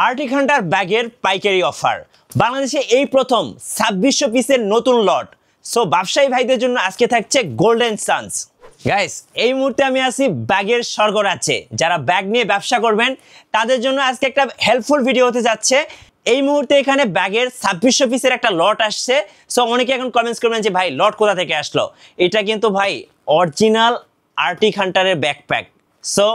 Arctic Hunter ব্যাগের পাইকারি offer বাংলাদেশে এই প্রথম 2600 পিসের নতুন লট। সো ব্যবসায়ী ভাইদের জন্য আজকে থাকছে গোল্ডেন চান্স। গাইস, এই মুহূর্তে আমি আছি ব্যাগের স্বর্গরাজ্যে। যারা ব্যাগ নিয়ে ব্যবসা করবেন তাদের জন্য আজকে একটা হেল্পফুল ভিডিও হতে যাচ্ছে। এই মুহূর্তে এখানে ব্যাগের 2600 পিসের একটা লট আসছে। সো অনেকে এখন কমেন্টস করবেন যে ভাই লট কোথা থেকে আসলো। এটা কিন্তু ভাই অরিজিনাল আর্টিক হান্টারের ব্যাকপ্যাক। সো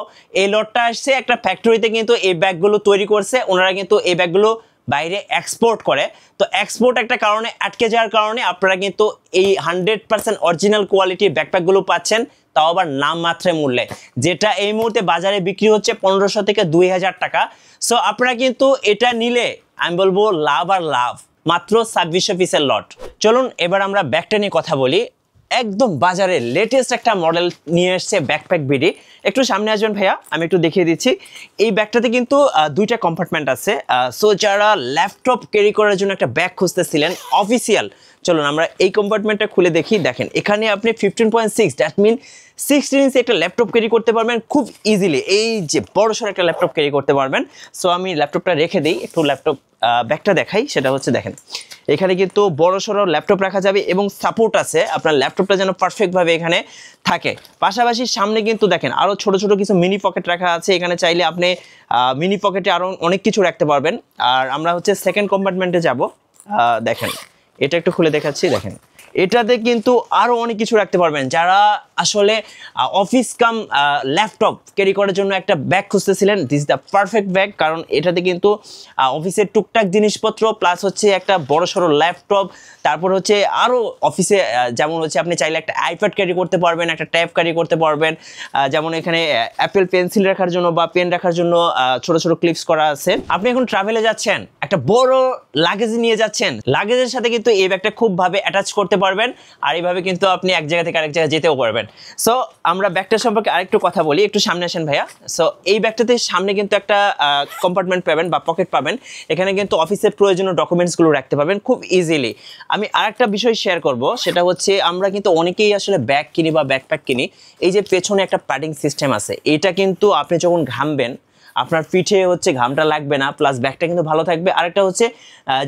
এই লটটা আসছে একটা ফ্যাক্টরিতে, কিন্তু এই ব্যাগগুলো তৈরি করছে ওনারা, কিন্তু এই ব্যাগগুলো বাইরে এক্সপোর্ট করে। তো এক্সপোর্ট একটা কারণে আটকে যাওয়ার কারণে আপনারা কিন্তু এই 100% অরিজিনাল কোয়ালিটির ব্যাকপ্যাকগুলো পাচ্ছেন, তাও আবার নামমাত্রে মূল্যে, যেটা এই মুহূর্তে বাজারে বিক্রি হচ্ছে 1500 থেকে 2000 টাকা। সো আপনারা কিন্তু এটা নিলে আমি বলবো লাভ আর লাভ। মাত্র 2600 পিসের লট। চলুন এবার আমরা ব্যাগটা নিয়ে কথা বলি। একদম বাজারে লেটেস্ট একটা মডেল নিয়ে এসছে ব্যাকপ্যাক বিডি। একটু সামনে আসবেন ভাইয়া, আমি একটু দেখিয়ে দিচ্ছি। এই ব্যাগটাতে কিন্তু দুইটা কম্পার্টমেন্ট আছে। সো যারা ল্যাপটপ ক্যারি করার জন্য একটা ব্যাগ খুঁজতেছিলেন অফিসিয়াল, চলুন আমরা এই কম্পার্টমেন্টটা খুলে দেখি। দেখেন এখানে আপনি 15.6 দ্যাট মিন 16 ইঞ্চি একটা ল্যাপটপ ক্যারি করতে পারবেন খুব ইজিলি। এই যে বড়সড় একটা ল্যাপটপ ক্যারি করতে পারবেন। সো আমি ল্যাপটপটা রেখে দিই, একটু ল্যাপটপ ব্যাগটা দেখাই। সেটা হচ্ছে দেখেন এখানে কিন্তু বড়সড় ল্যাপটপ রাখা যাবে এবং সাপোর্ট আছে আপনার ল্যাপটপটা যেন পারফেক্টভাবে এখানে থাকে। পাশাপাশি সামনে কিন্তু দেখেন আরও ছোট ছোট কিছু মিনি পকেট রাখা আছে। এখানে চাইলে আপনি মিনি পকেটে আরও অনেক কিছু রাখতে পারবেন। আর আমরা হচ্ছে সেকেন্ড কম্পার্টমেন্টে যাব। দেখেন এটা একটু খুলে দেখাচ্ছি। দেখেন এটাতে কিন্তু আরও অনেক কিছু রাখতে পারবেন। যারা আসলে অফিস কাম ল্যাপটপ ক্যারি করার জন্য একটা ব্যাগ খুঁজতেছিলেন, দিস দ্য পারফেক্ট ব্যাগ। কারণ এটাতে কিন্তু অফিসের টুকটাক জিনিসপত্র প্লাস হচ্ছে একটা বড়সড় ল্যাপটপ, তারপর হচ্ছে আরও অফিসে যেমন হচ্ছে আপনি চাইলে একটা আইপ্যাড ক্যারি করতে পারবেন, একটা ট্যাব ক্যারি করতে পারবেন। যেমন এখানে অ্যাপেল পেন্সিল রাখার জন্য বা পেন রাখার জন্য ছোট ছোট ক্লিপস করা আছে। আপনি এখন ট্রাভেলে যাচ্ছেন, একটা বড় লাগেজ নিয়ে যাচ্ছেন, লাগেজের সাথে কিন্তু এই ব্যাগটা খুবভাবে অ্যাটাচ করতে পারবেন। আর এইভাবে কিন্তু আপনি এক জায়গা থেকে আরেক জায়গায় যেতেও পারবেন। সো আমরা ব্যাগটা সম্পর্কে আরেকটু কথা বলি। একটু সামনে আসেন ভাইয়া। সো এই ব্যাগটাতে সামনে কিন্তু একটা কম্পার্টমেন্ট পাবেন বা পকেট পাবেন। এখানে কিন্তু অফিসের প্রয়োজনীয় ডকুমেন্টসগুলো রাখতে পারবেন খুব ইজিলি। আমি আরেকটা বিষয় শেয়ার করব, সেটা হচ্ছে আমরা কিন্তু অনেকেই আসলে ব্যাগ কিনি বা ব্যাকপ্যাক কিনি, এই যে পেছনে একটা প্যাডিং সিস্টেম আছে। এটা কিন্তু আপনি যখন ঘামবেন আপনার পিঠে হচ্ছে ঘামটা লাগবে না, প্লাস ব্যাগটা কিন্তু ভালো থাকবে। আরেকটা হচ্ছে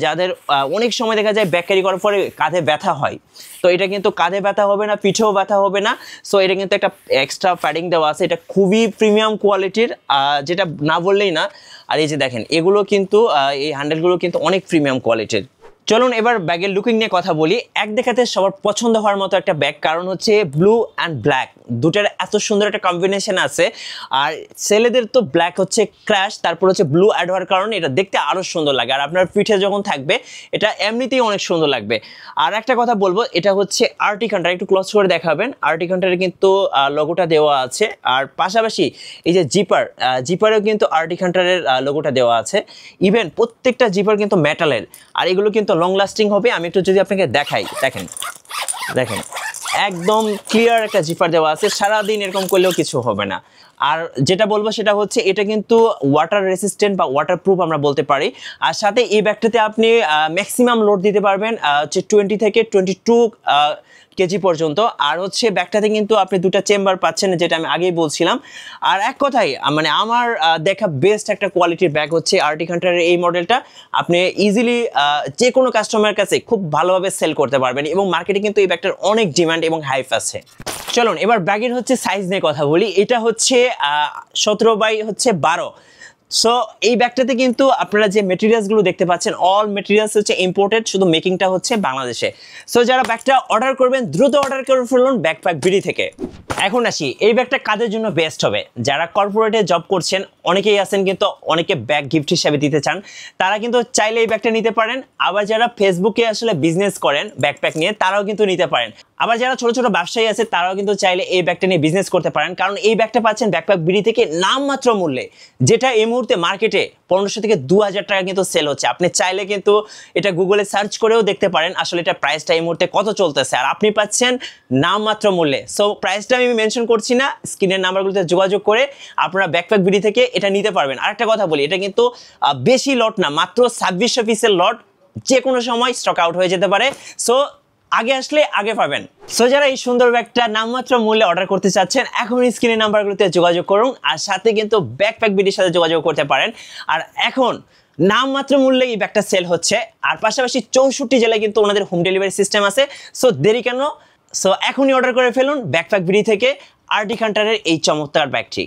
যাদের অনেক সময় দেখা যায় ব্যাগ ক্যারি করার পরে কাঁধে ব্যথা হয়, তো এটা কিন্তু কাঁধে ব্যথা হবে না, পিঠেও ব্যথা হবে না। সো এটা কিন্তু একটা এক্সট্রা প্যাডিং দেওয়া আছে। এটা খুবই প্রিমিয়াম কোয়ালিটির, যেটা না বললেই না। আর এই যে দেখেন এগুলো কিন্তু এই হ্যান্ডেলগুলো কিন্তু অনেক প্রিমিয়াম কোয়ালিটির। চলুন এবার ব্যাগের লুকিং নিয়ে কথা বলি। এক দেখাতে সবার পছন্দ হওয়ার মতো একটা ব্যাগ, কারণ হচ্ছে ব্লু অ্যান্ড ব্ল্যাক দুটার এত সুন্দর একটা কম্বিনেশন আছে। আর ছেলেদের তো ব্ল্যাক হচ্ছে ক্র্যাশ, তারপর হচ্ছে ব্লু অ্যাড হওয়ার কারণে এটা দেখতে আরও সুন্দর লাগে। আর আপনার পিঠে যখন থাকবে এটা এমনিতেই অনেক সুন্দর লাগবে। আর একটা কথা বলবো, এটা হচ্ছে আর্টিক হান্টার। একটু ক্লোজ করে দেখাবেন। আর্টিক হান্টারে কিন্তু লোগোটা দেওয়া আছে। আর পাশাপাশি এই যে জিপারেও কিন্তু আর্টিক হান্টারের লোগোটা দেওয়া আছে। ইভেন প্রত্যেকটা জিপার কিন্তু মেটালের, আর এগুলো কিন্তু লং লাস্টিং হবে। আমি একটু যদি আপনাকে দেখাই, দেখেন দেখেন একদম ক্লিয়ার একটা জিপার দেওয়া আছে, সারাদিন এরকম করলেও কিছু হবে না। আর যেটা বলবো সেটা হচ্ছে এটা কিন্তু ওয়াটার রেসিস্ট্যান্ট বা ওয়াটার প্রুফ আমরা বলতে পারি। আর সাথে এই ব্যাগটাতে আপনি ম্যাক্সিমাম লোড দিতে পারবেন হচ্ছে 20 থেকে 22 কেজি পর্যন্ত। আর হচ্ছে ব্যাগটাতে কিন্তু আপনি দুটা চেম্বার পাচ্ছেন, যেটা আমি আগেই বলছিলাম। আর এক কথাই মানে আমার দেখা বেস্ট একটা কোয়ালিটির ব্যাগ হচ্ছে আর্টিক হান্টারের এই মডেলটা। আপনি ইজিলি যে কোনো কাস্টমারের কাছে খুব ভালোভাবে সেল করতে পারবেন, এবং মার্কেটে কিন্তু এই ব্যাগটার অনেক ডিমান্ড এবং হাইপ আছে। চলুন এবার ব্যাগের হচ্ছে সাইজ নিয়ে কথা বলি। এটা হচ্ছে 17x12। সো এই ব্যাগটাতে কিন্তু আপনারা যে মেটেরিয়ালসগুলো দেখতে পাচ্ছেন অল মেটেরিয়ালস হচ্ছে ইম্পোর্টেড, শুধু মেকিংটা হচ্ছে বাংলাদেশে। সো যারা ব্যাগটা অর্ডার করবেন দ্রুত অর্ডার করে ফেলুন ব্যাকপ্যাক বিডি থেকে। এখন আসি এই ব্যাগটা কাদের জন্য বেস্ট হবে। যারা কর্পোরেটে জব করছেন অনেকেই আছেন, কিন্তু অনেকে ব্যাগ গিফট হিসাবে দিতে চান, তারা কিন্তু চাইলে এই ব্যাগটা নিতে পারেন। আবার যারা ফেসবুকে আসলে বিজনেস করেন ব্যাকপ্যাক নিয়ে তারাও কিন্তু নিতে পারেন। আবার যারা ছোট ছোট ব্যবসায়ী আছে তারাও কিন্তু চাইলে এই ব্যাগটা নিয়ে বিজনেস করতে পারেন, কারণ এই ব্যাগটা পাচ্ছেন ব্যাকপ্যাক বিডি থেকে নামমাত্র মূল্যে, যেটা এই মুহূর্তে মার্কেটে 1500 থেকে 2000 টাকা কিন্তু সেল হচ্ছে। আপনি চাইলে কিন্তু এটা গুগলে সার্চ করেও দেখতে পারেন আসলে এটা প্রাইসটা এই মুহূর্তে কত চলতেছে, আর আপনি পাচ্ছেন নামমাত্র মূল্যে। সো প্রাইসটা আমি মেনশন করছি না, স্ক্রিনের নাম্বারগুলোতে যোগাযোগ করে আপনারা ব্যাকপ্যাক বিডি থেকে এটা নিতে পারবেন। আরেকটা কথা বলি, এটা কিন্তু বেশি লট না, মাত্র 2600 পিসের লট, যে কোনো সময় স্টক আউট হয়ে যেতে পারে। সো আগে আসলে আগে পাবেন। সো যারা এই সুন্দর ব্যাগটা নামমাত্র মূল্যে অর্ডার করতে চাচ্ছেন এখন স্ক্রিনের নাম্বারগুলোতে যোগাযোগ করুন। আর সাথে কিন্তু ব্যাকপ্যাক বিডির সাথে যোগাযোগ করতে পারেন। আর এখন নামমাত্র মূল্যে এই ব্যাগটা সেল হচ্ছে, আর পাশাপাশি 64 জেলায় কিন্তু ওনাদের হোম ডেলিভারি সিস্টেম আছে। সো দেরি কেন, সো এখনই অর্ডার করে ফেলুন ব্যাকপ্যাক বিডি থেকে আরডি হান্টারের এই চমৎকার ব্যাগটি।